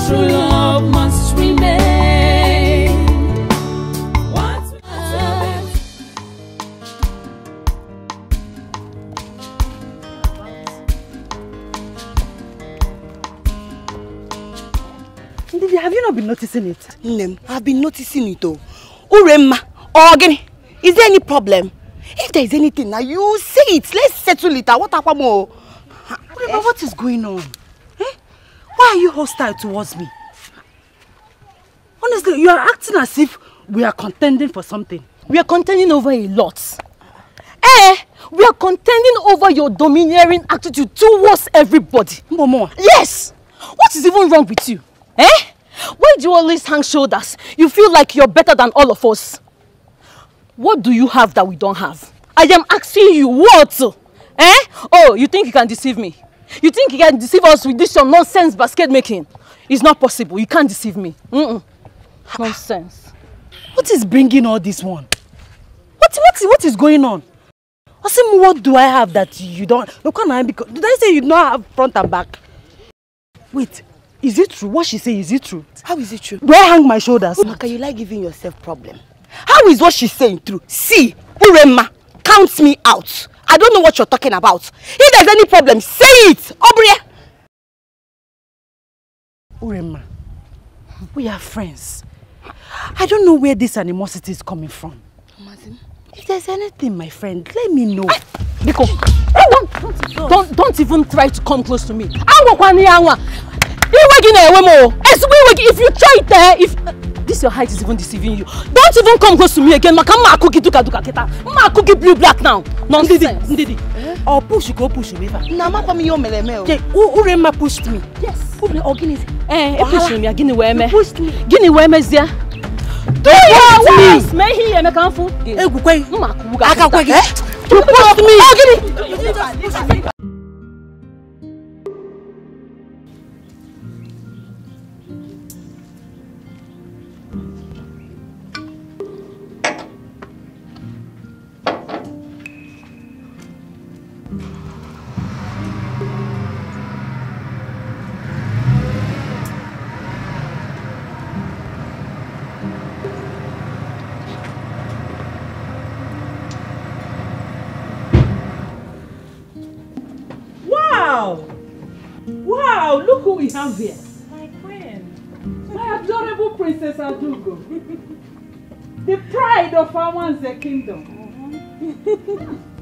true love must remain. What's Ndidi, have you not been noticing it? Nem, I've been noticing it though. Uremma, Ogini, is there any problem? If there is anything, now you say it. Let's settle it. What happened more? Uremma, what is going on? Eh? Why are you hostile towards me? Honestly, you are acting as if we are contending for something. We are contending over a lot. We are contending over your domineering attitude towards everybody. Momo. Yes! What is even wrong with you? Why do you always hang shoulders? You feel like you're better than all of us. What do you have that we don't have? I am asking you, what? Oh, you think you can deceive me? You think you can deceive us with this your nonsense basket making? It's not possible. You can't deceive me. Nonsense. What is bringing all this one? What is going on? Asim, what do I have that you don't? Look, did I say you don't have front and back? Wait, is it true? What she say, is it true? How is it true? Do I hang my shoulders? Maka, you like giving yourself problem. How is what she's saying true? See, Uremma, count me out. I don't know what you're talking about. If there's any problem, say it. Obria. Uremma, we are friends. I don't know where this animosity is coming from. If there's anything, my friend, let me know. Because don't even try to come close to me. If you try it there, if this your height is even deceiving you, don't even come close to me again. Ma cookie blue black now. Nonsense. Ndidi. Or push me. Uremma pushed me. Yes. Push me. Gini weme. Pushed me. Gini weme zia. Do your worst. May he eme kanfu. You pushed me. Wow, look who we have here. My queen. My adorable Princess Adugo. The pride of our kingdom.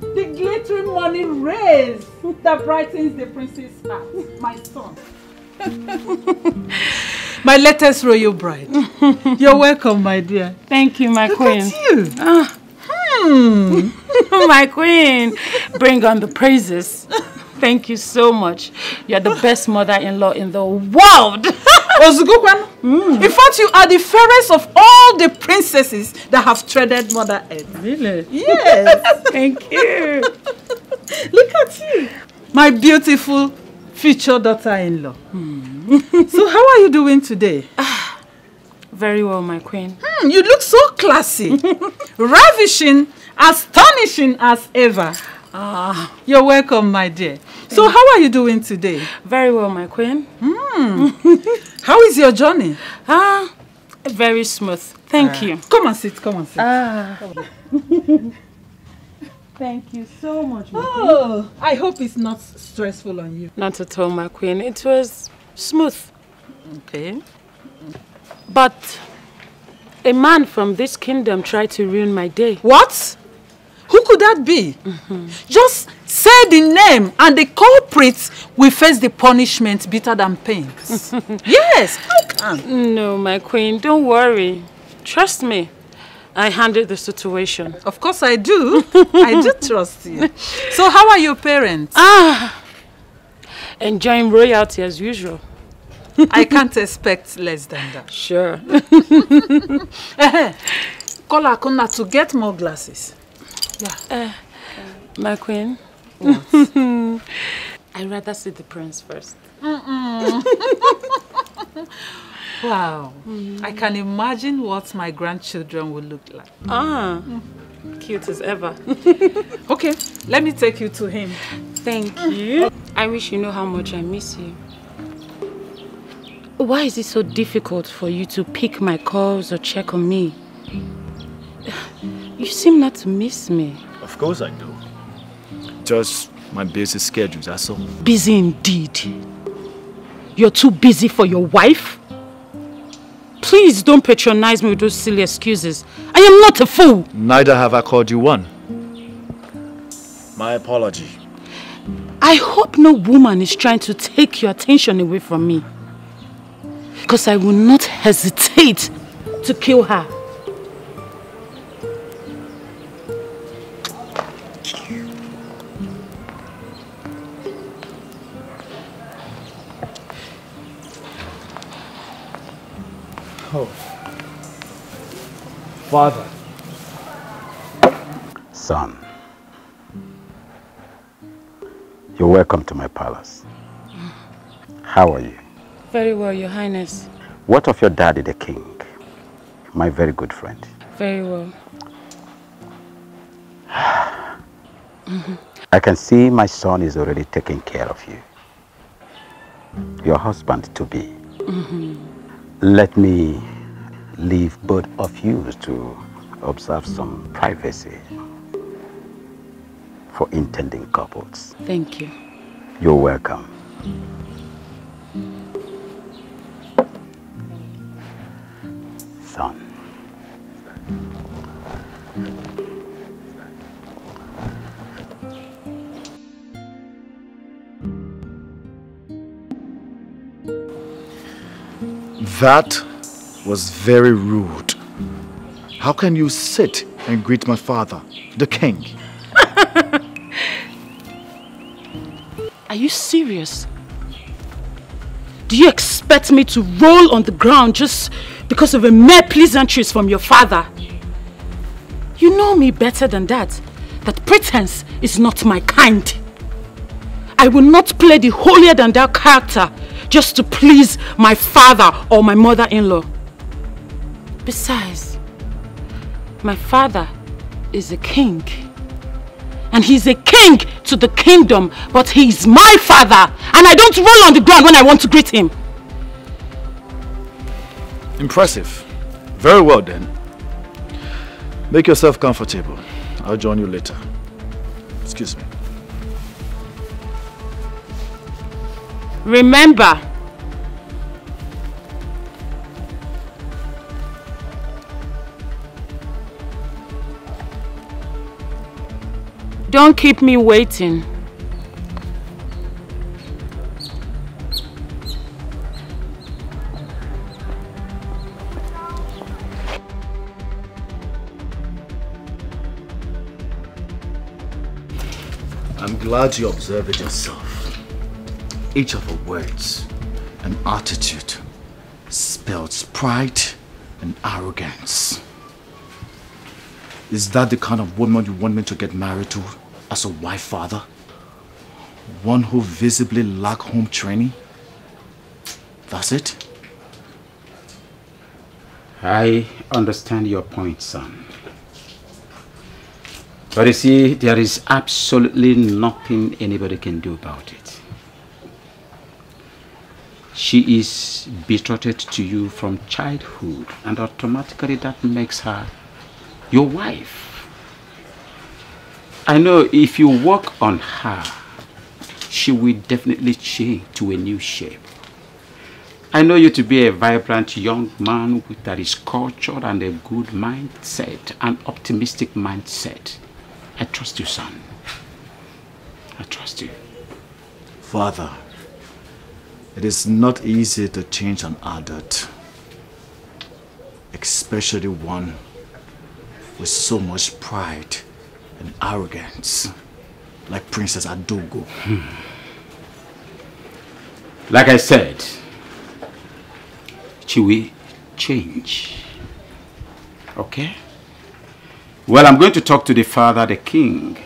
The glittering money rays that brightens the prince's heart. My son. My latest royal bride. You're welcome, my dear. Thank you, my queen. Look at you. My queen, bring on the praises. Thank you so much. You're the best mother-in-law in the world. In fact, you are the fairest of all the princesses that have treaded Mother Earth. Really? Yes. Thank you. Look at you. My beautiful future daughter-in-law. So how are you doing today? Very well, my queen. You look so classy. Ravishing, astonishing as ever. You're welcome, my dear. So how are you doing today? Very well, my queen. How is your journey? Very smooth. Thank you. Come and sit, come and sit. Thank you so much, my queen. I hope it's not stressful on you. Not at all, my queen. It was smooth. Okay. But a man from this kingdom tried to ruin my day. What? Who could that be? Just say the name and the culprits will face the punishment bitter than pains. Yes, how can? No, my queen, don't worry. Trust me. I handled the situation. Of course I do. I do trust you. So how are your parents? Enjoying royalty as usual. I can't expect less than that. Sure. Call Akuna to get more glasses. Yeah. My queen. What? I'd rather see the prince first. Wow. I can imagine what my grandchildren will look like. Cute as ever. Okay, let me take you to him. Thank you. I wish you know how much I miss you. Why is it so difficult for you to pick my calls or check on me? You seem not to miss me. Of course I do. Just my busy schedule, that's all. Busy indeed. You're too busy for your wife? Please don't patronize me with those silly excuses. I am not a fool. Neither have I called you one. My apology. I hope no woman is trying to take your attention away from me. Because I will not hesitate to kill her. Oh. Father. Son, you're welcome to my palace. How are you? Very well, Your Highness. What of your daddy, the king? My very good friend. Very well. I can see my son is already taking care of you. Your husband to be. Let me leave both of you to observe some privacy for intending couples. Thank you. You're welcome. Son. That was very rude. How can you sit and greet my father, the king? Are you serious? Do you expect me to roll on the ground just because of a mere pleasantries from your father? You know me better than that. That pretense is not my kind. I will not play the holier than thou character just to please my father or my mother-in-law. Besides, my father is a king. And he's a king to the kingdom, but he's my father. And I don't roll on the ground when I want to greet him. Impressive. Very well then. Make yourself comfortable. I'll join you later. Excuse me. Remember, don't keep me waiting. I'm glad you observed it yourself. Each of her words and attitude spells pride and arrogance. Is that the kind of woman you want me to get married to as a wife, father? One who visibly lacks home training? That's it? I understand your point, son. But you see, there is absolutely nothing anybody can do about it. She is betrothed to you from childhood, and automatically that makes her your wife. I know if you work on her, she will definitely change to a new shape. I know you to be a vibrant young man that is cultured and a good mindset, an optimistic mindset. I trust you, son. I trust you. Father, it is not easy to change an adult, especially one with so much pride and arrogance, like Princess Adogo. Like I said, she will change. Okay? Well, I'm going to talk to the father, the king,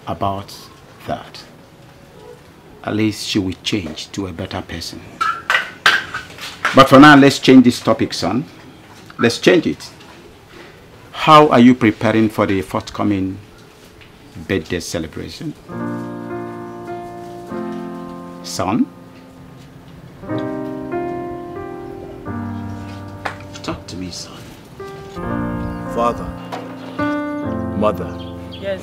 about that. At least she will change to a better person. But for now, let's change this topic, son. Let's change it. How are you preparing for the forthcoming birthday celebration? Son? Talk to me, son. Father, mother, Yes.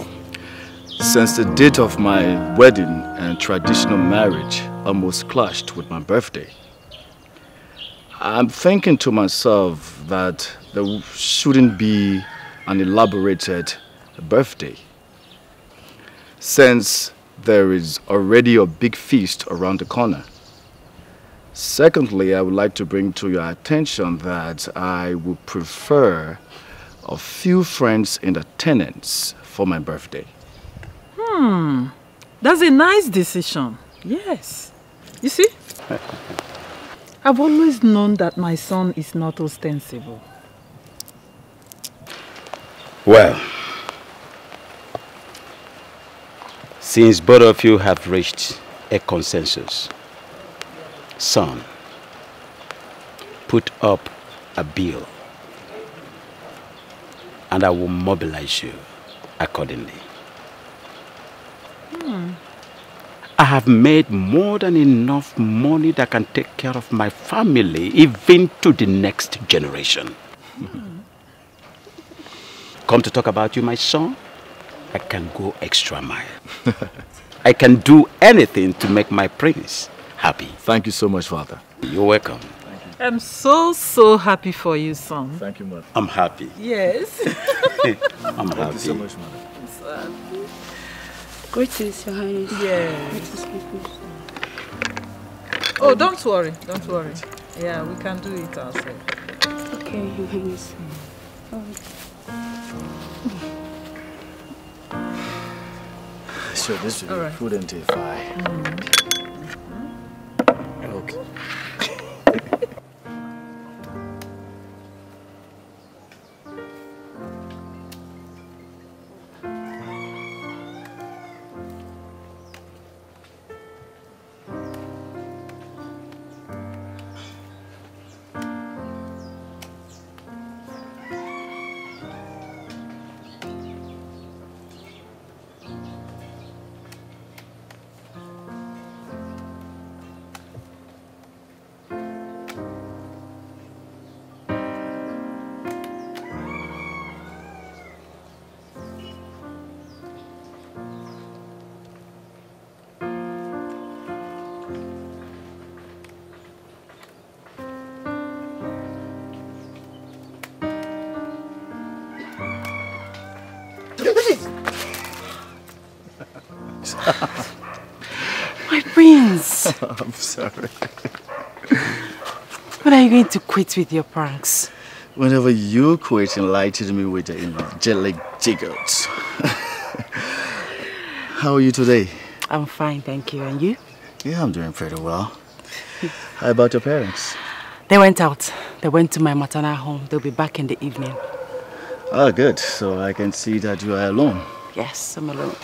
since the date of my wedding and traditional marriage almost clashed with my birthday, I'm thinking to myself that there shouldn't be an elaborated birthday, since there is already a big feast around the corner. Secondly, I would like to bring to your attention that I would prefer a few friends in attendance for my birthday. That's a nice decision. Yes. You see, I've always known that my son is not ostensible. Well, since both of you have reached a consensus, son, put up a bill and I will mobilize you accordingly. I have made more than enough money that can take care of my family even to the next generation. Come to talk about you, my son, I can go extra mile. I can do anything to make my prince happy. Thank you so much, Father. You're welcome. I'm so happy for you, son. Thank you, Mother. I'm happy. Yes. I'm Thank happy. you so much, Mother. Greetings, Your Highness. Yes. Oh, don't worry. Don't worry. Yeah, we can do it ourselves. Okay, Your Highness. Sure, this should be prudent if I... Okay. My prince. I'm sorry. When are you going to quit with your pranks? Whenever you quit, enlighten me with the angelic jiggles. How are you today? I'm fine, thank you. And you? Yeah, I'm doing pretty well. How about your parents? They went out. They went to my maternal home. They'll be back in the evening. Ah, good. So I can see that you are alone. Yes, I'm alone.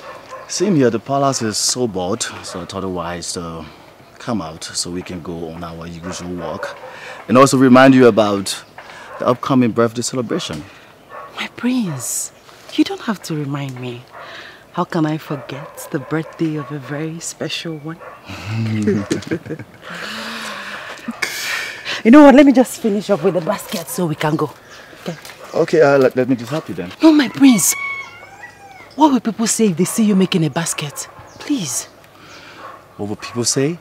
Same here, the palace is so bored, so I thought it wise to come out so we can go on our usual walk. And also remind you about the upcoming birthday celebration. My prince, you don't have to remind me. How can I forget the birthday of a very special one? You know what, let me just finish up with the basket so we can go. Okay, Okay, let me just help you then. no, my prince. What will people say if they see you making a basket? Please. What will people say?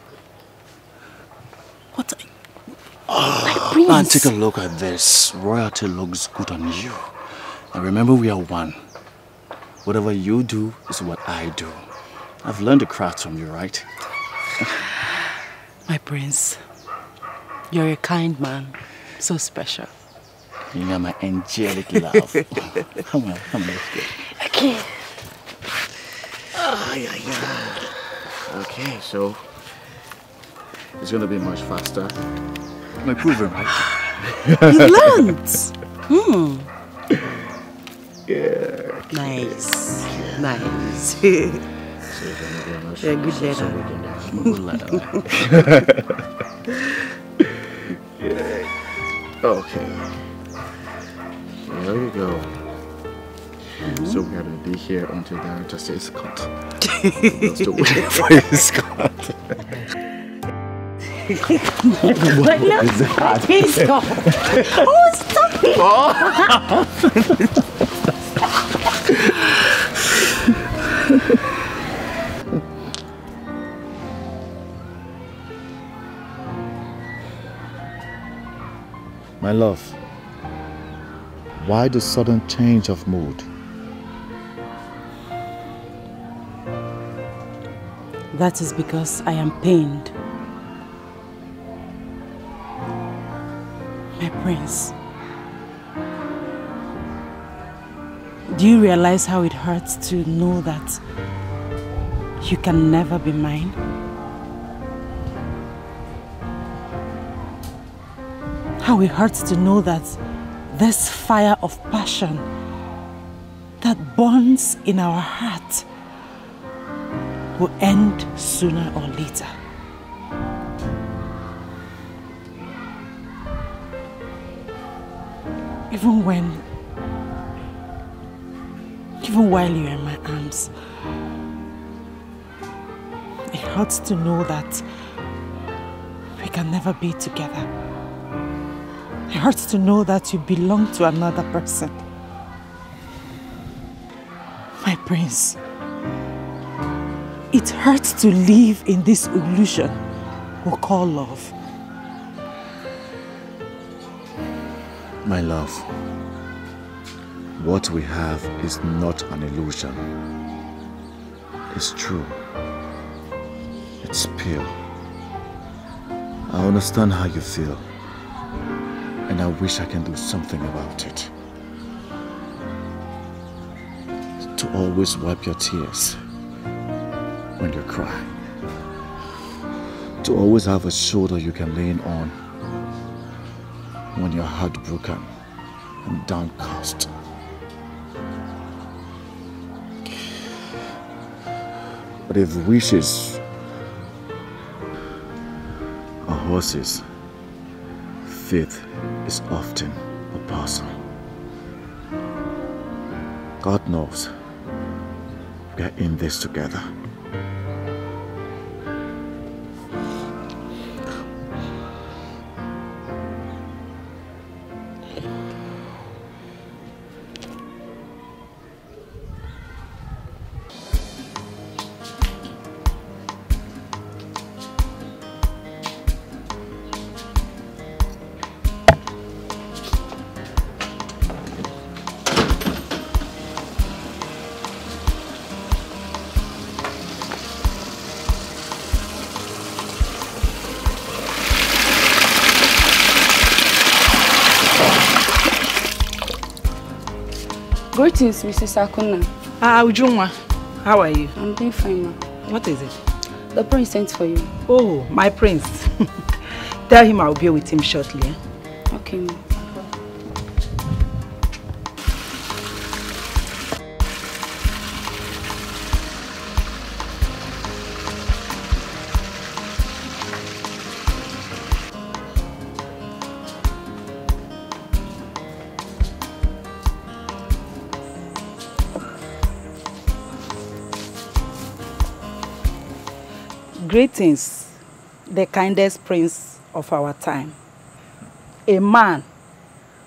What? My prince. Man, take a look at this. Royalty looks good on you. And remember, we are one. Whatever you do is what I do. I've learned the craft from you, right? My prince, you're a kind man. So special. You are my angelic love. Come on, let's go. Okay. Oh, yeah. Okay, so it's gonna be much faster. Am I proving, right? You learned. Yeah. Nice. Nice. You're a good leader. I'm a good leader. Yeah. Okay. There we go. So we have to be here until the director says cut. Just to wait for his cut. But look, he's gone. Oh, stop it. My love, why the sudden change of mood? That is because I am pained. My prince, do you realize how it hurts to know that you can never be mine? How it hurts to know that this fire of passion that burns in our heart will end sooner or later. Even while you're in my arms, it hurts to know that we can never be together. It hurts to know that you belong to another person. My prince, it hurts to live in this illusion we call love. My love, what we have is not an illusion. It's true. It's pure. I understand how you feel, and I wish I can do something about it. To always wipe your tears when you cry. To always have a shoulder you can lean on when you're heartbroken and downcast. But if wishes are horses, faith is often a person. God knows we are in this together. Greetings, Mrs. Akuna. Ujunwa, how are you? I'm doing fine, ma. What is it? The prince sent for you. Oh, my prince. Tell him I'll be with him shortly. Eh? Okay, ma. Greetings, the kindest prince of our time. A man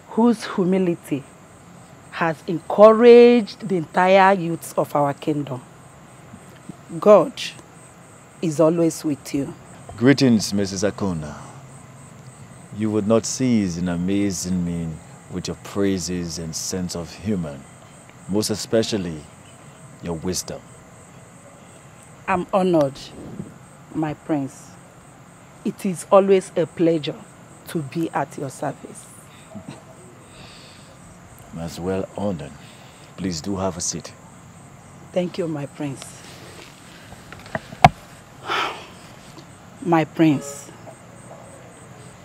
whose humility has encouraged the entire youths of our kingdom. God is always with you. Greetings, Mrs. Akona. You would not cease in amazing me with your praises and sense of humor, most especially your wisdom. I'm honored, my prince. It is always a pleasure to be at your service. I'm as well honored. Please do have a seat. Thank you, my prince. My prince,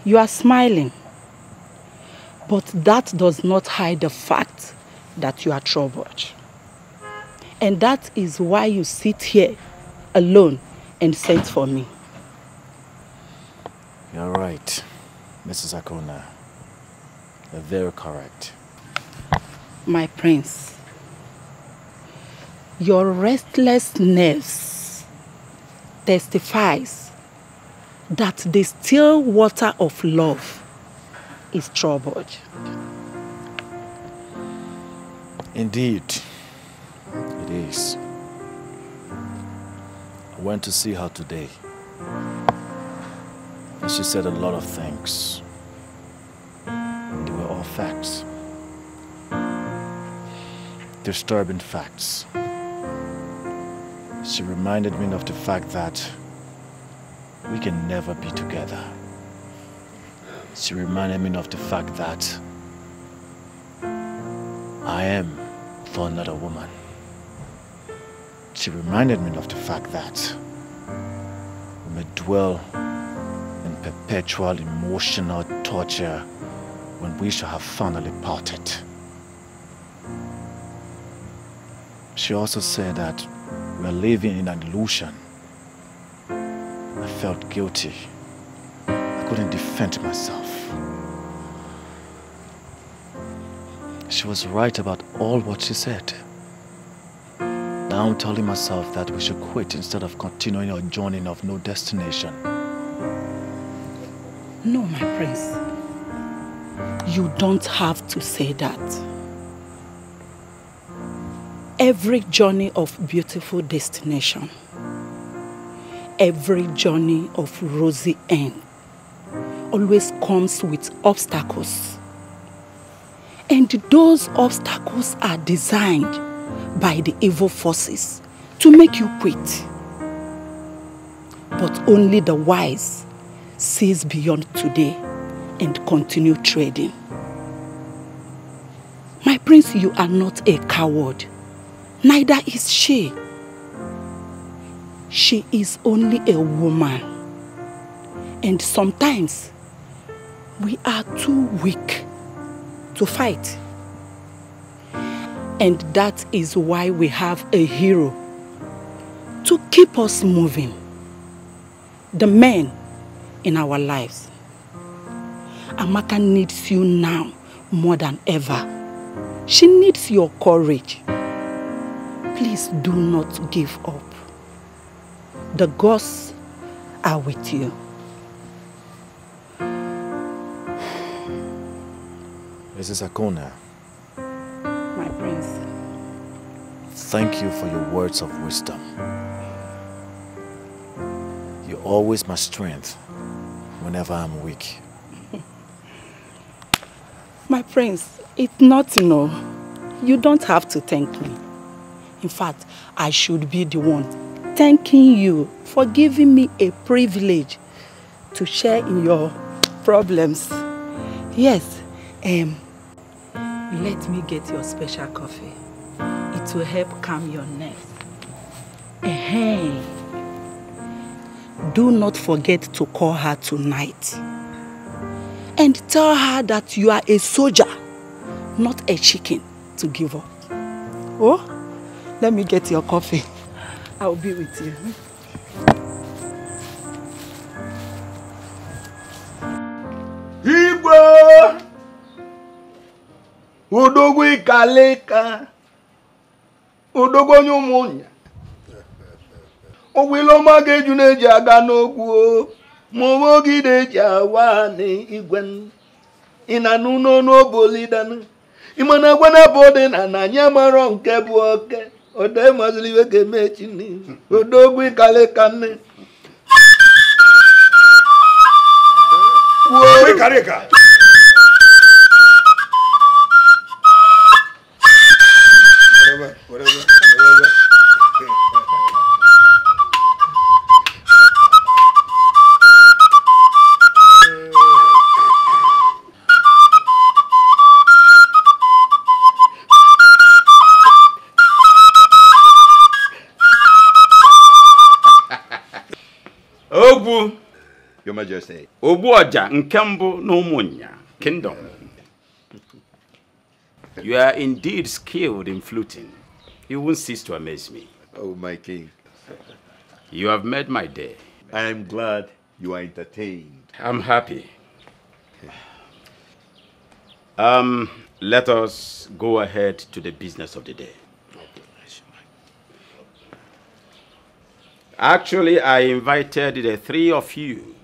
you are smiling, but that does not hide the fact that you are troubled. And that is why you sit here alone and sent for me. You're right, Mrs. Akona. You're very correct. My prince, your restlessness testifies that the still water of love is troubled. Indeed, it is. I went to see her today. And she said a lot of things. They were all facts. Disturbing facts. She reminded me of the fact that we can never be together. She reminded me of the fact that I am for another woman. She reminded me of the fact that we may dwell in perpetual emotional torture when we shall have finally parted. She also said that we are living in an illusion. I felt guilty. I couldn't defend myself. She was right about all what she said. Now I'm telling myself that we should quit instead of continuing our journey of no destination. No, my prince. You don't have to say that. Every journey of beautiful destination, every journey of rosy end, always comes with obstacles. And those obstacles are designed by the evil forces to make you quit. But only the wise sees beyond today and continue trading. My prince, you are not a coward. Neither is she. She is only a woman. And sometimes we are too weak to fight. And that is why we have a hero to keep us moving. The man in our lives. Amaka needs you now more than ever. She needs your courage. Please do not give up. The gods are with you. Mrs. Akona. My prince. Thank you for your words of wisdom. You're always my strength whenever I'm weak. My prince, it's nothing, no. You don't have to thank me. In fact, I should be the one thanking you for giving me a privilege to share in your problems. Yes, let me get your special coffee. It will help calm your nerves. Do not forget to call her tonight. And tell her that you are a soldier, not a chicken to give up. Oh? Let me get your coffee. I'll be with you. Igwe! Odogwu ikaleka. Odogwu nyumunya. Owilo mageju neji aga n'ogwu. Mowogi deji awani igwen. Inanu no bolidan. Imana gwana bode na nanya maro nke bu oke. Ode mazliwe ke mechini. Odogwu ikaleka ne. Wo ikaleka. Whatever. Ogbu, Your Majesty. Ogbu Oja Nkembu n'Umunya Kingdom. You are indeed skilled in fluting. You won't cease to amaze me. Oh, my king. You have made my day. I am glad you are entertained. I'm happy. Let us go ahead to the business of the day. Actually, I invited the three of you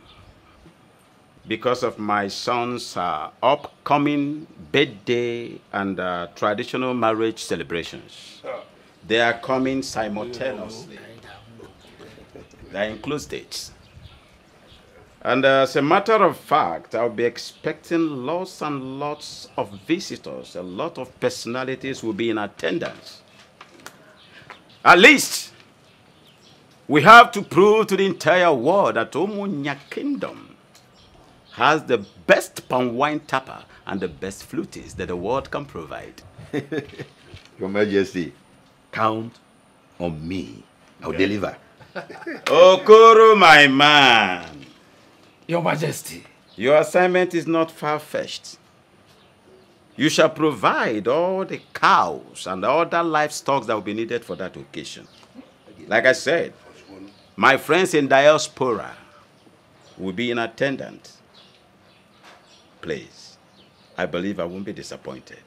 because of my son's upcoming birthday and traditional marriage celebrations. They are coming simultaneously. That includes dates. And as a matter of fact, I'll be expecting lots and lots of visitors. A lot of personalities will be in attendance. At least, we have to prove to the entire world that Omunya Kingdom has the best palm wine tapper and the best flutist that the world can provide. Your Majesty, count on me. I'll deliver. Okoro, my man. Your Majesty. Your assignment is not far-fetched. You shall provide all the cows and other livestock that will be needed for that occasion. Like I said, my friends in diaspora will be in attendance. Please, I believe I won't be disappointed.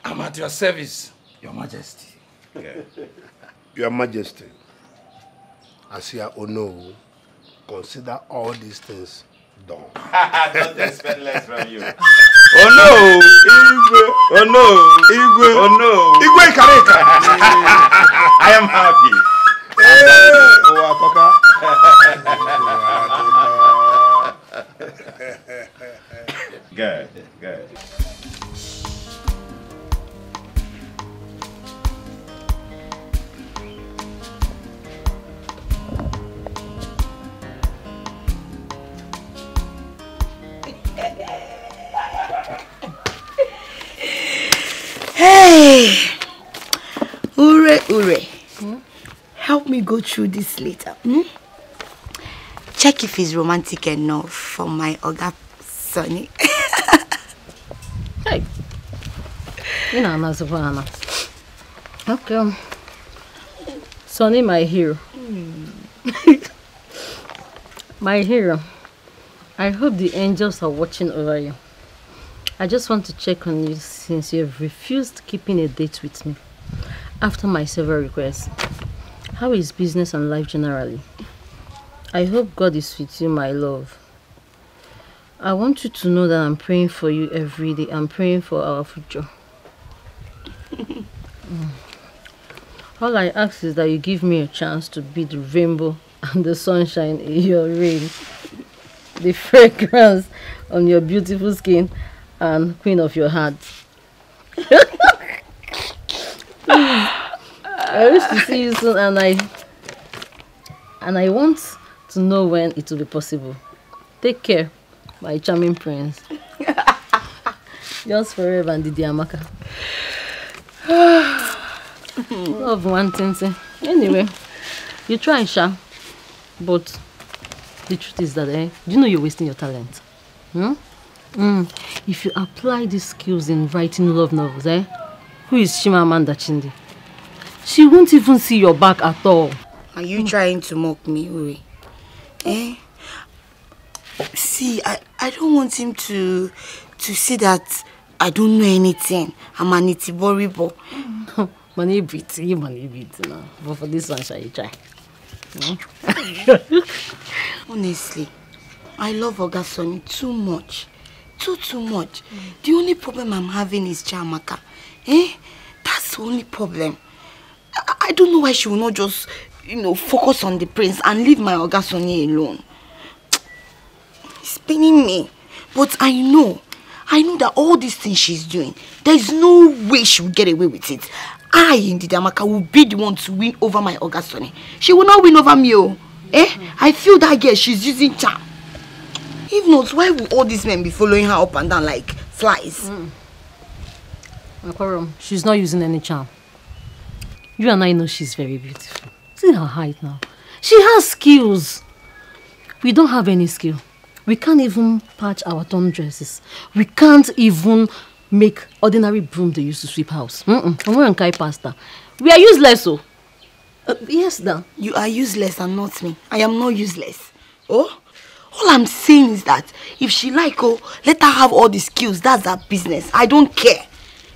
I'm at your service, Your Majesty. Okay. Your Majesty, as you know, consider all these things done. Don't expect less from you. Oh no! Igwe! Oh no! Igwe! Oh no! Igwe Kareka! I am happy. Good, good. Hey! Ure, Ure. Help me go through this later. Check if he's romantic enough for my Oga Sonny. Hey. You know, Nazavana. Okay. Sonny, my hero. My hero. I hope the angels are watching over you. I just want to check on you since you have refused keeping a date with me after my several requests. How is business and life generally? I hope God is with you, my love. I want you to know that I'm praying for you every day. I'm praying for our future. All I ask is that you give me a chance to be the rainbow and the sunshine in your rain, the fragrance on your beautiful skin, and queen of your heart. I wish to see you soon, and I want to know when it will be possible. Take care, my charming prince. Yours forever, and Didi Amaka. Love one thing. Anyway, you try, Sha. But the truth is that, do you know you're wasting your talent? If you apply these skills in writing love novels, who is Chimamanda Chindi? She won't even see your back at all. Are you trying to mock me, Uri? See, I don't want him to see that I don't know anything. I'm an itiboribo. Money beat now. But for this one, shall you try? Honestly, I love Oga Sonny too much. Too much. The only problem I'm having is Chiamaka. That's the only problem. I don't know why she will not just, focus on the prince and leave my Oga Sonny alone. It's paining me. But I know that all these things she's doing, there's no way she will get away with it. I, indeed, Amaka, will be the one to win over my Oga Sonny. She will not win over me, I feel that girl, she's using charm. If not, why will all these men be following her up and down like flies? Akoro, she's not using any charm. You and I know she's very beautiful. See her height now. She has skills. We don't have any skill. We can't even patch our torn dresses. We can't even make ordinary broom they used to sweep house. We are useless, so. Yes, Dan. You are useless and not me. I am not useless. Oh? All I'm saying is that if she let her have all the skills, that's her business. I don't care.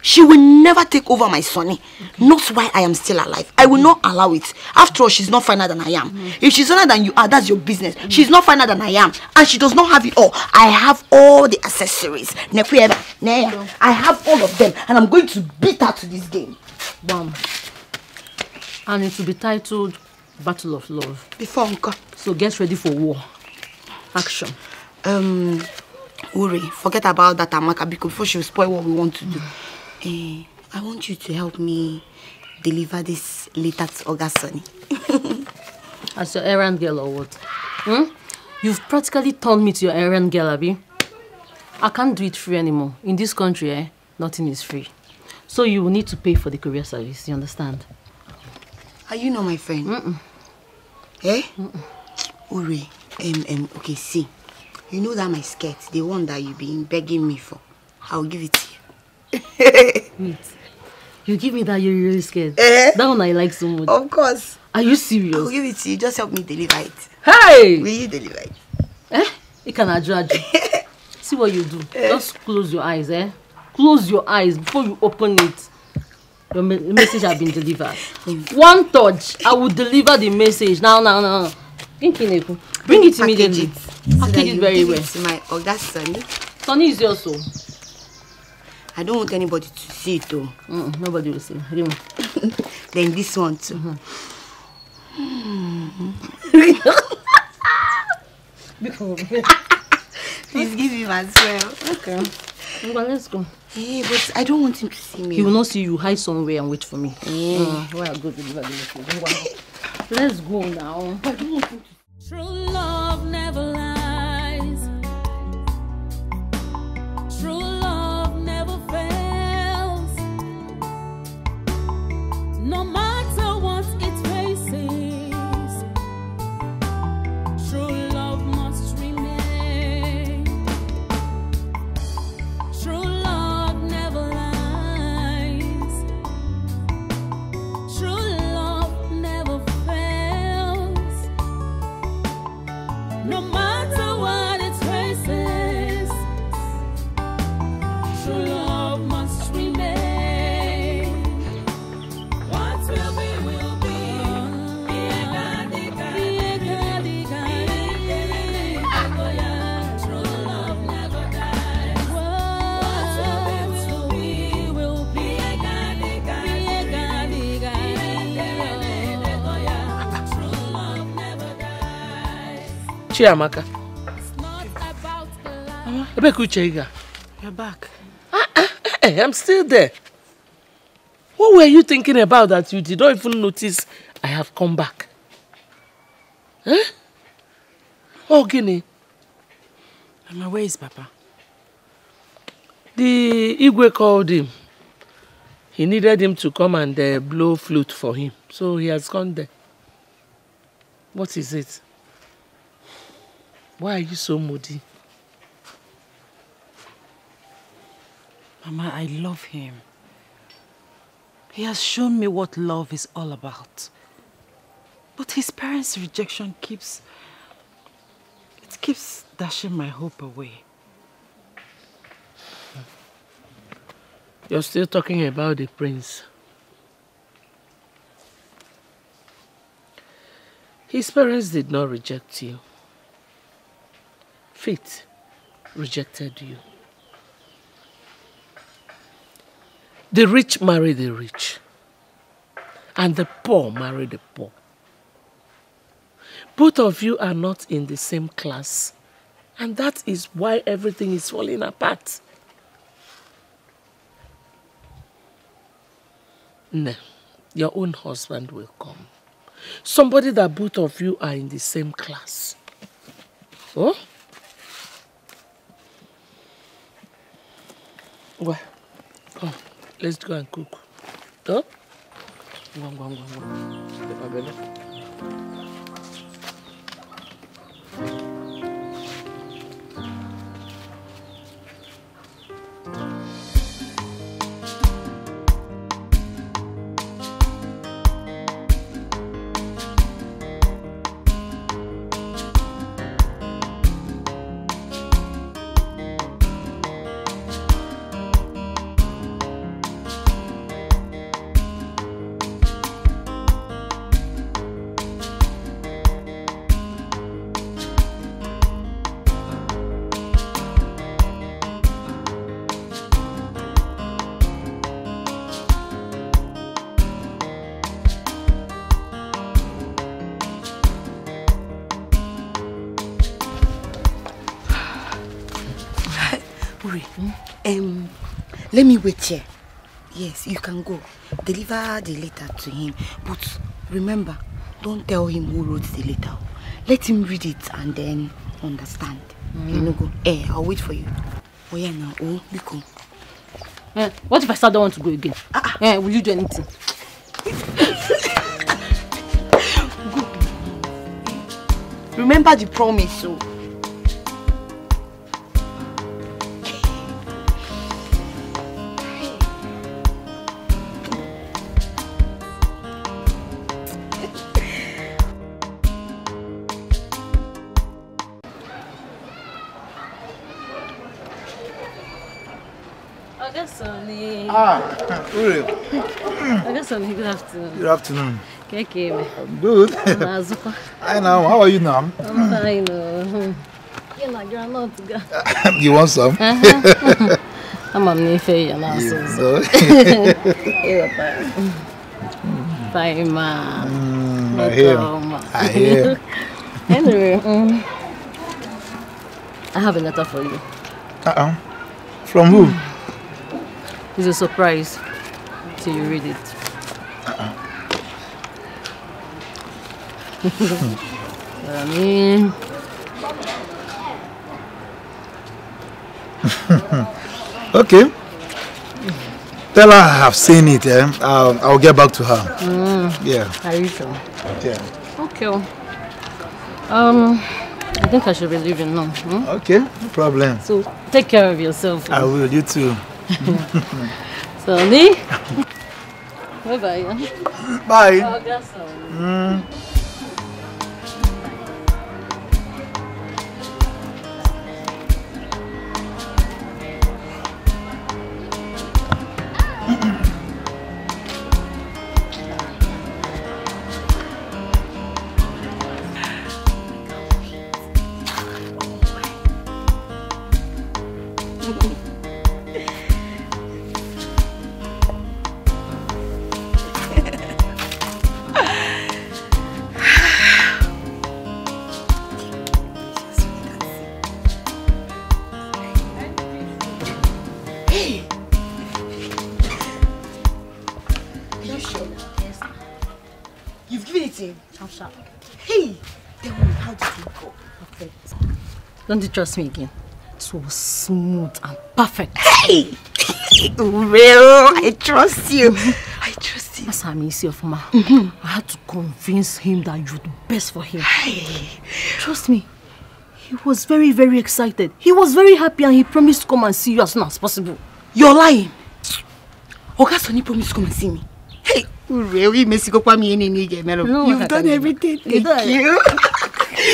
She will never take over my sonny. Not why I am still alive. I will not allow it. After all, she's not finer than I am. If she's finer than you are, that's your business. She's not finer than I am. And she does not have it all. I have all the accessories. I have all of them. And I'm going to beat her to this game. Bam. And it will be titled Battle of Love. Before Uncle. So get ready for war. Action. Uri, forget about that Amaka because before she will spoil what we want to do. I want you to help me deliver this letter to Ogasoni. As your errand girl or what? You've practically turned me to your errand girl, Abi. I can't do it free anymore. In this country, nothing is free. So you will need to pay for the courier service, you understand? Are you not my friend? Uri, okay, see. You know that my skirt, the one that you've been begging me for, I'll give it to you. Wait, you give me that you're really scared? That one I like so much. Of course. Are you serious? I'll give it to you. Just help me deliver it. Hey! Will you deliver it? You can judge. See what you do. Just close your eyes, Close your eyes before you open it. Your message has been delivered. One touch, I will deliver the message. Now. Bring it immediately. Package it very well. To my Oga Sonny. Sonny is yours, so. I don't want anybody to see it though. Nobody will see. Then this one too. Please give him as well. Okay. Well, let's go. Hey, but I don't want him to see me. He will not see you. Hide somewhere and wait for me. Where I go deliver the message. Let's go now. I don't want him to. True love never lies. True love never fails. No matter what it faces, true love must remain. True love never lies. True love never fails. No matter what it faces, true love must remain. What will be, will be. True love never dies. What will be, will be. True love never dies. Chiamaka. You're back. Hey, I'm still there. What were you thinking about that you did not even notice I have come back? Oh, Guinea. Mama, where is Papa? The Igwe called him. He needed him to come and blow flute for him. So he has gone there. What is it? Why are you so moody? Mama, I love him. He has shown me what love is all about. But his parents' rejection keeps dashing my hope away. You're still talking about the prince. His parents did not reject you. Fate rejected you. The rich marry the rich, and the poor marry the poor. Both of you are not in the same class, and that is why everything is falling apart. No, your own husband will come. Somebody that both of you are in the same class. Oh? Well, come. Let's go and cook. Huh? Let me wait here. Yes, you can go. Deliver the letter to him. But remember, don't tell him who wrote the letter. Let him read it and then understand. You know, go. I'll wait for you. Oh yeah, now. Oh, Biko. What if I still don't want to go again? Will you do anything? Remember the promise, so. Uri. Good afternoon. Good afternoon. Okay. I'm good. Hi now, how are you now? I'm fine. You're not good. You want some? I'm a fair now. Fine, ma. I hear. Anyway, I have a letter for you. From who? It's a surprise till you read it. Okay. Tell her I have seen it. I'll get back to her. Yeah. Are you sure? Yeah. Okay. I think I should be leaving now. Okay, no problem. So take care of yourself. I will. You too. Sonny. Bye-bye. Bye. Don't you trust me again? It was smooth and perfect. Hey! Real, I trust you. I trust you. As I'm easy of ma. I had to convince him that you're the best for him. Hey. Trust me. He was very, very excited. He was very happy and he promised to come and see you as soon as possible. You're lying. Oga Sonny promised to come and see me. Hey, really? You've done everything. Thank you.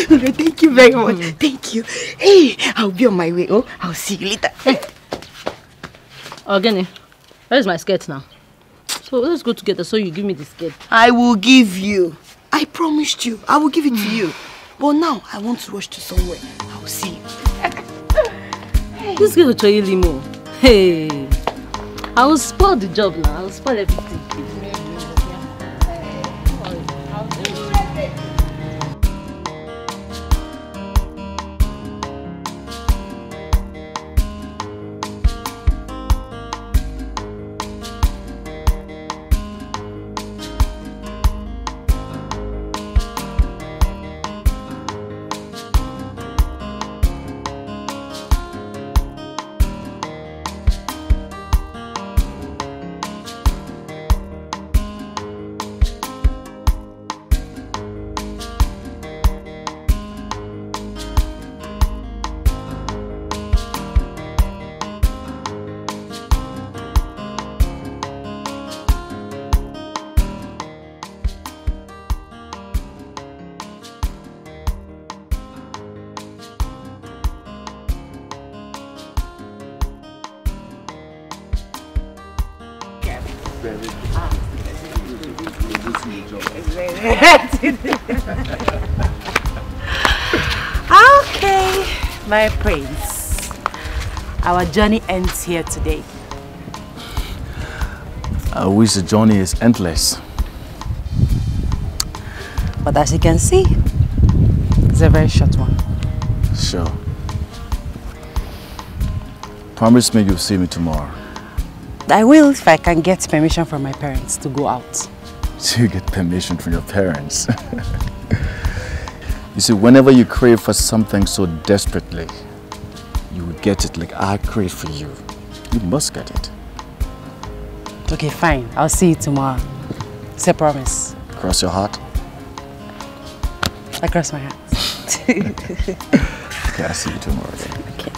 Thank you very much. Thank you. Hey, I'll be on my way. Oh, I'll see you later. Hey. Ogene, where's my skirt now? So let's go together so you give me the skirt. I will give you. I promised you. I will give it to you. But now I want to rush to somewhere. I will see you. This girl will show you limo. Hey, I will spoil the job now. I will spoil everything. Okay, my prince. Our journey ends here today. I wish the journey is endless. But as you can see, it's a very short one. Sure. Promise me you'll see me tomorrow. I will if I can get permission from my parents to go out. So you get permission from your parents. You see, whenever you crave for something so desperately, you will get it like I crave for you. You must get it. Okay, fine. I'll see you tomorrow. It's a promise. Cross your heart? I cross my heart. Okay, I'll see you tomorrow then. Okay.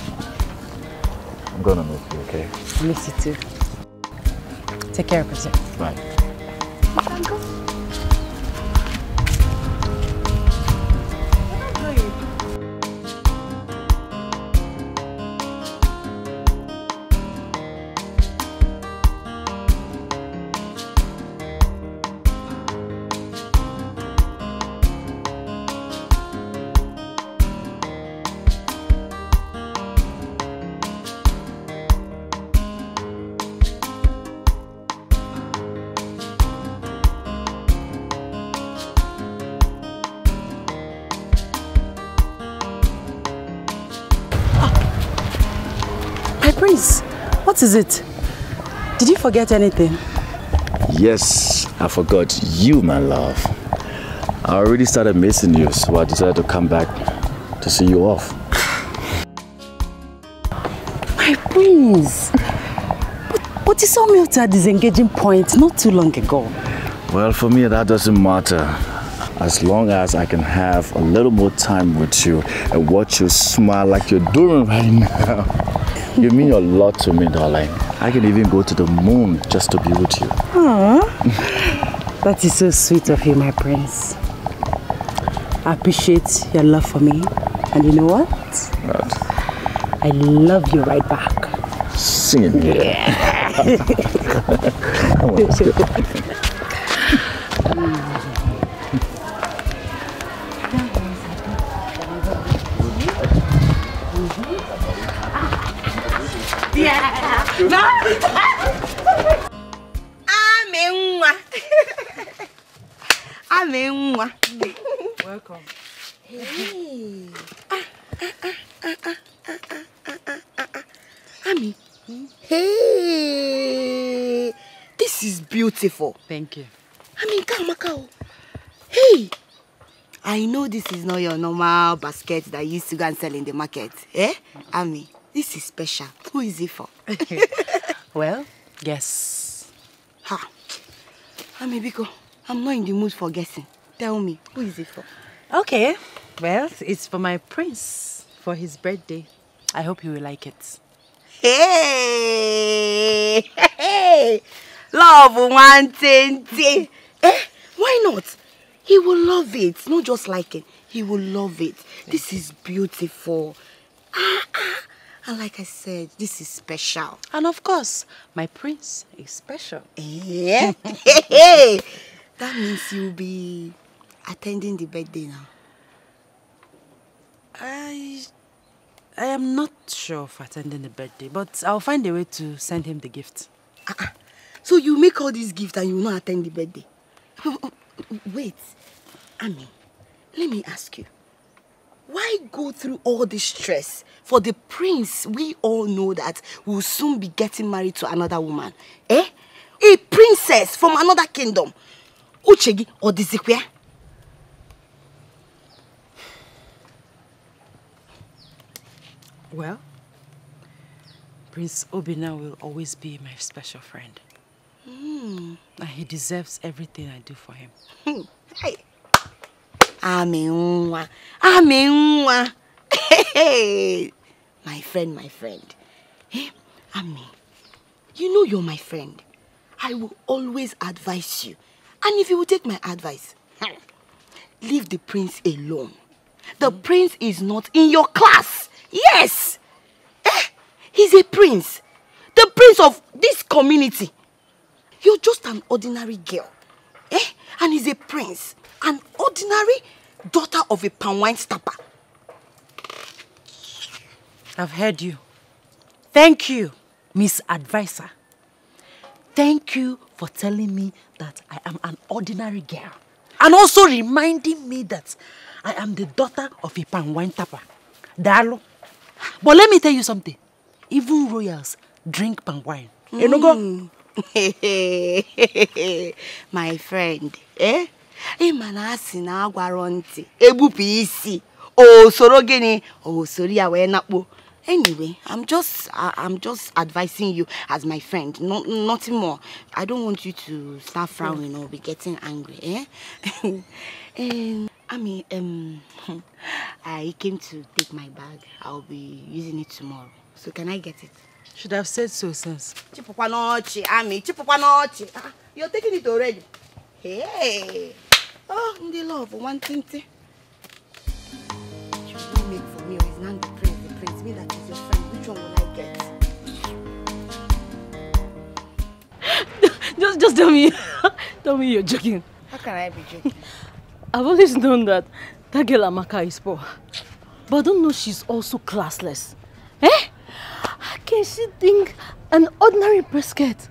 I'm gonna miss you, okay? I miss you too. Take care of yourself. Bye. Prince, what is it? Did you forget anything? Yes, I forgot you, my love. I already started missing you, so I decided to come back to see you off. My Prince! But you saw me at a disengaging point not too long ago. Well, for me, that doesn't matter. As long as I can have a little more time with you and watch you smile like you're doing right now. You mean a lot to me, darling. I can even go to the moon just to be with you. Aww. That is so sweet of you, my prince. I appreciate your love for me. And you know what? What? I love you right back. Sing it. Yeah. Come on, let's go. Welcome. Hey. Ami. Hey. This is beautiful. Thank you. Kamaka. Hey. I know this is not your normal basket that you used to go and sell in the market. Eh? Ami, this is special. Who is it for? Well, guess. Ha. Ami, Biko, I'm not in the mood for guessing. Tell me, who is it for? Okay. Well, it's for my prince for his birthday. I hope he will like it. Hey! Hey! Love 120. Eh? Why not? He will love it. Not just like it. He will love it. This is beautiful. And like I said, this is special. And of course, my prince is special. Yeah. Hey! That means you'll be attending the birthday now. I am not sure of attending the birthday, but I'll find a way to send him the gift. So you make all these gifts and you will not attend the birthday? Wait, Ami, let me ask you. Why go through all this stress for the prince we all know that will soon be getting married to another woman? Eh? A princess from another kingdom. Uchegi or Dizikwe? Well, Prince Obina will always be my special friend. And he deserves everything I do for him. Hey. Amenwa. Amenwa. Hey. My friend, my friend. Hey, Ami, you know you're my friend. I will always advise you. And if you will take my advice, leave the prince alone. The prince is not in your class. Yes. He's a prince. The prince of this community. You're just an ordinary girl. And he's a prince. An ordinary daughter of a palm wine stopper. I've heard you. Thank you, Miss Advisor. Thank you for telling me that I am an ordinary girl. And also reminding me that I am the daughter of a palm wine tapper. Dalo. But let me tell you something. even royals drink palm wine. You know go? My friend, eh? Imanasi na agwaronti. Ebupu isi. Oh, soro gini. Oh, sorry awe nakpo. Anyway, I'm just advising you as my friend, nothing more. I don't want you to start frowning or be getting angry, eh? I came to take my bag. I'll be using it tomorrow. So can I get it? Should have said so since. Chipupanochi, you're taking it already. Hey. Oh, the love, one thing. You don't make for me or is not the prince. Me that is your friend. Which one will I get? Just tell me. Tell me you're joking. How can I be joking? I've always known that girl Amaka is poor. But I don't know she's also classless. Eh? How can she think an ordinary presket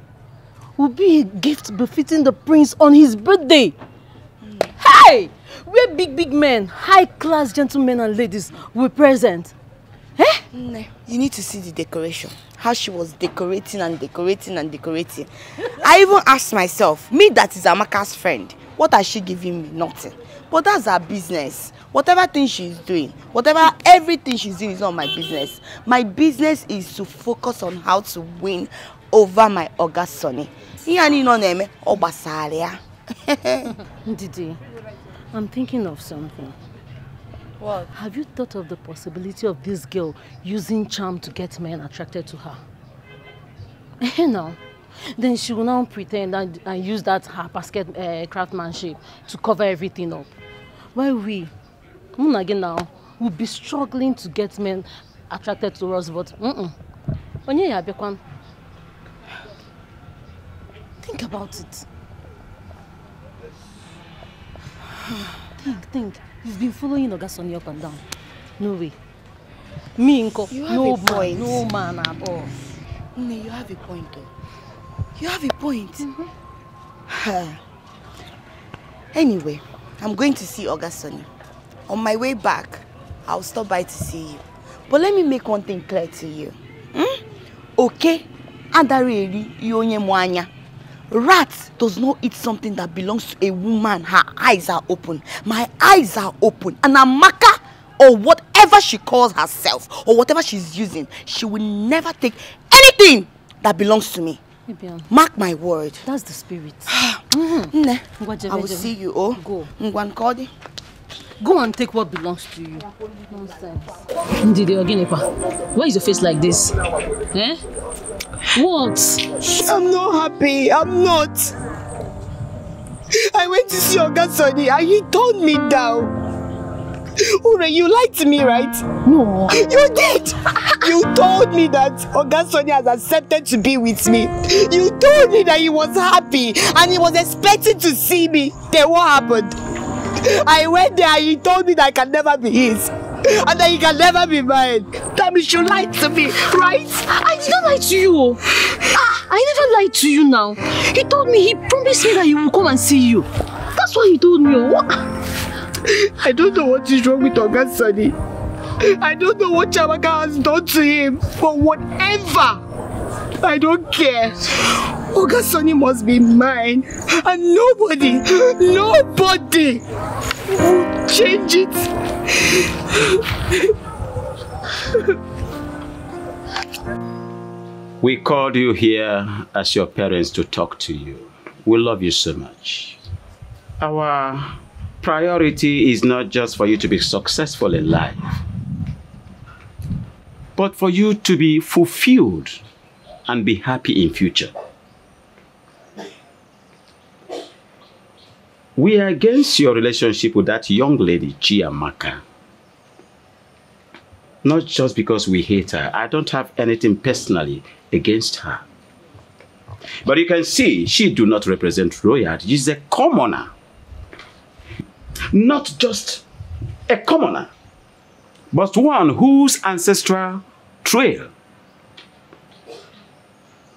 would be a gift befitting the prince on his birthday? Hey! We're big men, high-class gentlemen and ladies were present. Eh? You need to see the decoration. How she was decorating and decorating and decorating. I even asked myself, me that is Amaka's friend, what has she giving me? Nothing. But that's her business. Whatever thing she's doing, everything she's doing is not my business. My business is to focus on how to win over my Oga Sonny. Didi, I'm thinking of something. What? Have you thought of the possibility of this girl using charm to get men attracted to her? No. Then she will now pretend and use that her basket craftsmanship to cover everything up. While we, again now, will be struggling to get men attracted to us, but think about it. Think. You've been following Ogasoni up and down. No way. Me, Nko, no man at all. You have a point, though. You have a point. Anyway, I'm going to see Ogasoni. On my way back, I'll stop by to see you. But let me make one thing clear to you. Okay? Adareli yonye mwanya. Rat does not eat something that belongs to a woman. Her eyes are open. My eyes are open. And Amaka, or whatever she calls herself, or whatever she's using, she will never take anything that belongs to me. Mark my word. That's the spirit. I will see you. Oh, go. Go and take what belongs to you. Nonsense. Ndidi Oginepa, why is your face like this? Eh? What? I'm not happy. I'm not. I went to see Ogasoni and he turned me down. Ure, you lied to me, right? No. You did. You told me that Ogasoni has accepted to be with me. You told me that he was happy and he was expecting to see me. Then what happened? I went there and he told me that I can never be his. And that he can never be mine. That means you lied to me, right? I did not lie to you. I never lied to you now. He told me, he promised me that he will come and see you. That's why he told me. What? I don't know what is wrong with Ogasoni. I don't know what Chamaka has done to him. But whatever, I don't care. Ogasoni must be mine. And nobody will change it. We called you here as your parents to talk to you. We love you so much. Our priority is not just for you to be successful in life, but for you to be fulfilled and be happy in future. We are against your relationship with that young lady, Chiamaka. Not just because we hate her. I don't have anything personally against her. But you can see, she do not represent royalty. She's a commoner. Not just a commoner, but one whose ancestral trail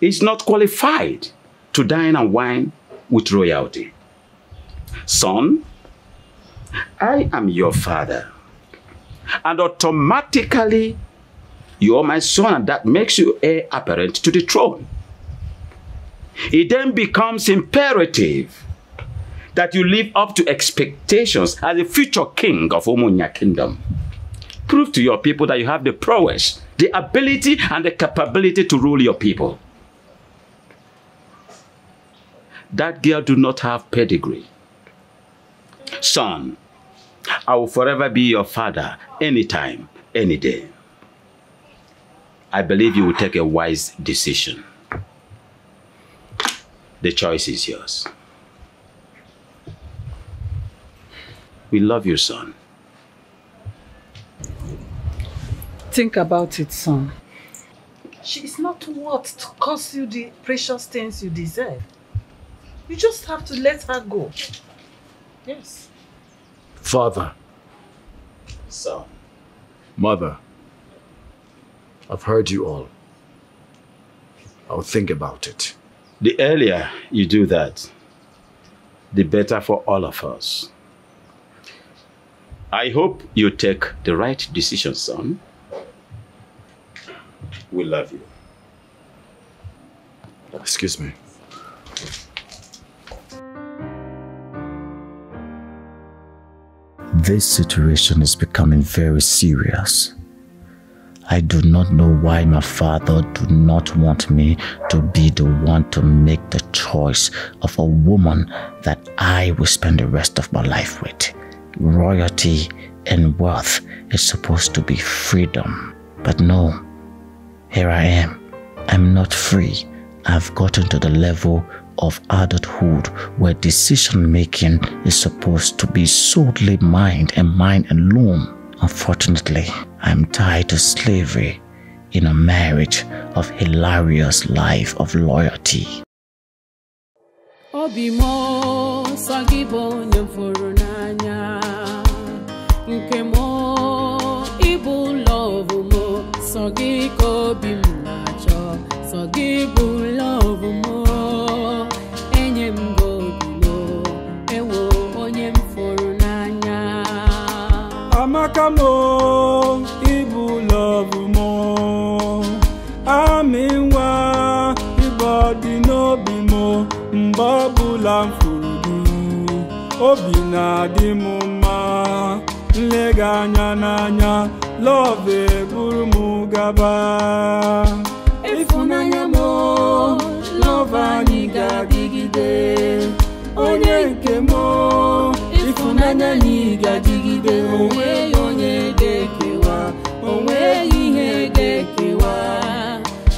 is not qualified to dine and wine with royalty. Son, I am your father, and automatically You are my son, and that makes you heir apparent to the throne. It then becomes imperative that you live up to expectations as a future king of Umunya Kingdom. Prove to your people that you have the prowess, the ability, and the capability to rule your people. That girl do not have pedigree. Son, I will forever be your father, anytime, any day. I believe you will take a wise decision. The choice is yours. We love you, son. Think about it, son. She is not worth to cost you the precious things you deserve. You just have to let her go. Yes. Father. Son. Mother. I've heard you all. I'll think about it. The earlier you do that, the better for all of us. I hope you take the right decision, son. We love you. Excuse me. This situation is becoming very serious. I do not know why my father do not want me to be the one to make the choice of a woman that I will spend the rest of my life with. Royalty and wealth is supposed to be freedom. But no, here I am. I'm not free. I've gotten to the level of adulthood where decision making is supposed to be solely mine and mine alone. Unfortunately, I'm tied to slavery in a marriage of hilarious life of loyalty. Obimo sagibo nyamfuru nanya nkemo ibu love mo sagiko bimnacho sagibu love mo enyembo bilo ewo onyemfuru nanya amakamo ibu love mo aminwa ibodi no bimo mbabula mfurudi obina di muma nleganya nanya love burumu gaba ifunanya mo love ani gadigide onye nke mo ifunanya ni gadigide onwe onye gekewa onwe ihe gekewa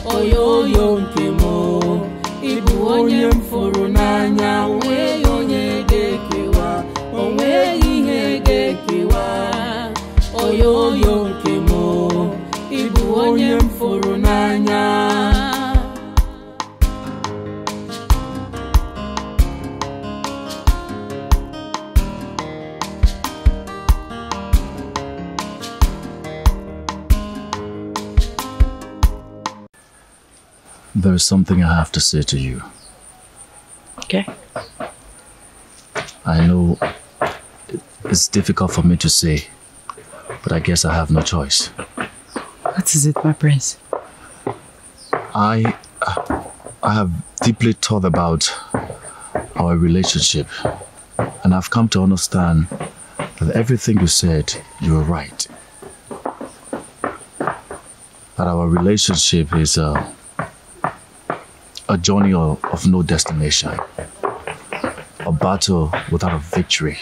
oyoyo nke mo ibu onye mfuru n'anya onwe onye gekewa onwe ihe gekewa oyoyo nke mo ibu onye mfuru n'anya. There is something I have to say to you. Okay. I know it's difficult for me to say, but I guess I have no choice. What is it, my prince? I have deeply thought about our relationship, and I've come to understand that everything you said, you were right. That our relationship is a journey of no destination, a battle without a victory.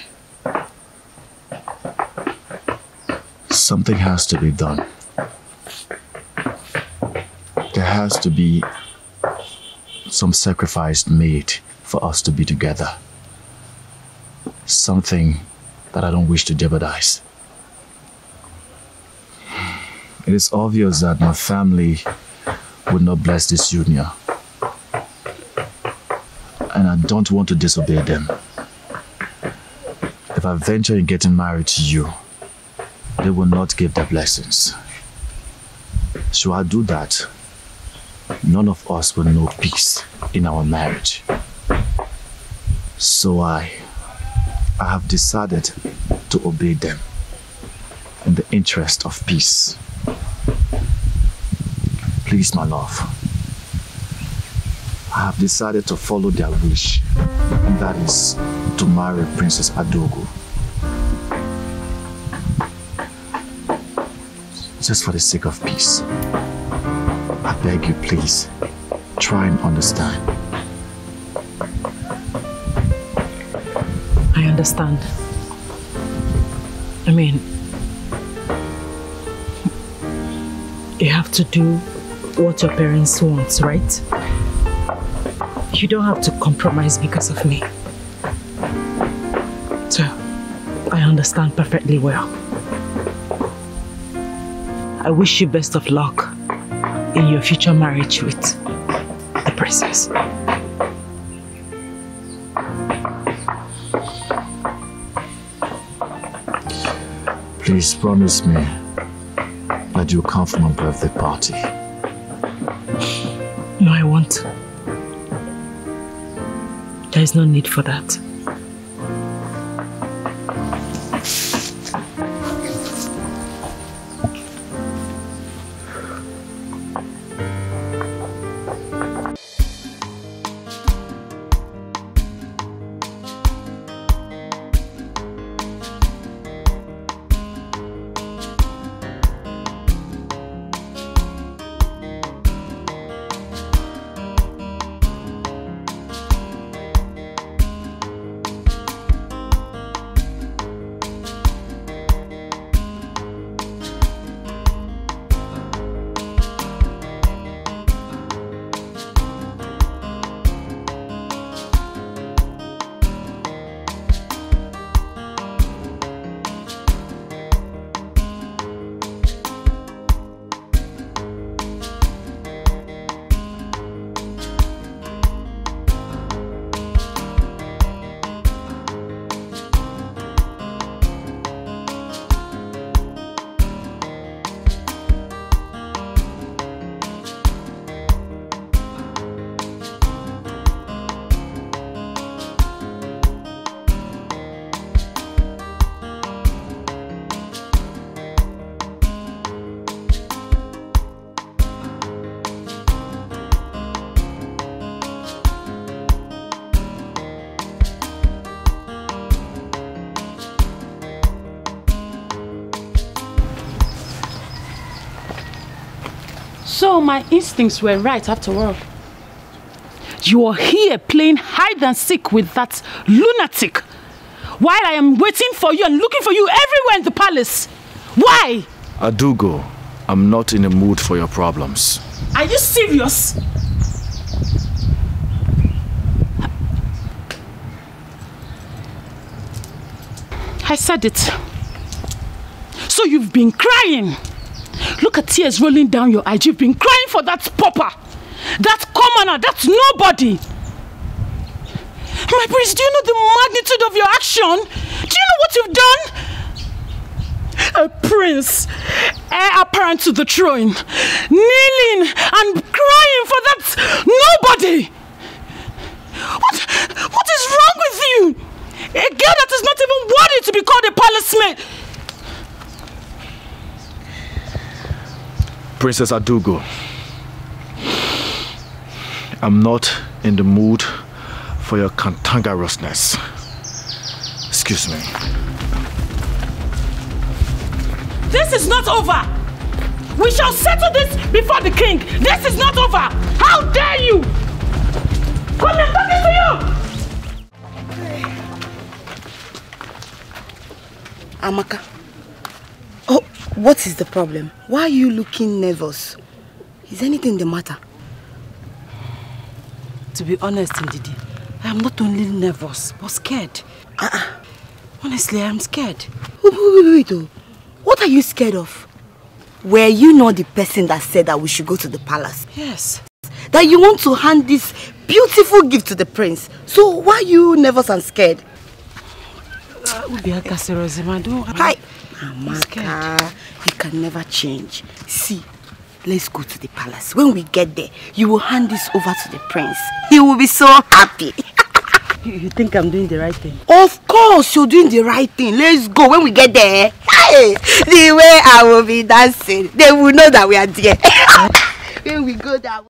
Something has to be done. There has to be some sacrifice made for us to be together. Something that I don't wish to jeopardize. It is obvious that my family would not bless this union, and I don't want to disobey them. If I venture in getting married to you, they will not give their blessings. Should I do that, none of us will know peace in our marriage. So I have decided to obey them in the interest of peace. Please, my love. I have decided to follow their wish. And that is to marry Princess Adogo. Just for the sake of peace. I beg you, please. Try and understand. I understand. I mean, you have to do what your parents want, right? You don't have to compromise because of me. So, I understand perfectly well. I wish you best of luck in your future marriage with the princess. Please promise me that you'll come for my birthday party. No, I won't. There is no need for that. So my instincts were right after all. You are here playing hide and seek with that lunatic while I am waiting for you and looking for you everywhere in the palace. Why? Adogo, I'm not in the mood for your problems. Are you serious? I said it. So you've been crying. Look at tears rolling down your eyes. You've been crying for that pauper, that commoner, that nobody. My prince, do you know the magnitude of your action? Do you know what you've done? A prince, heir apparent to the throne, kneeling and crying for that nobody. What is wrong with you? A girl that is not even worthy to be called a palace maid. Princess Adogo, I'm not in the mood for your cantankerousness. Excuse me. This is not over. We shall settle this before the king. This is not over. How dare you? Come and talk to you. Amaka. Oh, what is the problem? Why are you looking nervous? Is anything the matter? To be honest, Ndidi, I am not only nervous, but scared. Honestly, I am scared. Wait. What are you scared of? Were you not the person that said that we should go to the palace? Yes. That you want to hand this beautiful gift to the prince. So why are you nervous and scared? Hi. Amaka, you can never change. See, let's go to the palace. When we get there, you will hand this over to the prince. He will be so happy. You think I'm doing the right thing? Of course, you're doing the right thing. Let's go. When we get there, hey, the way I will be dancing, they will know that we are there. Then we go that way.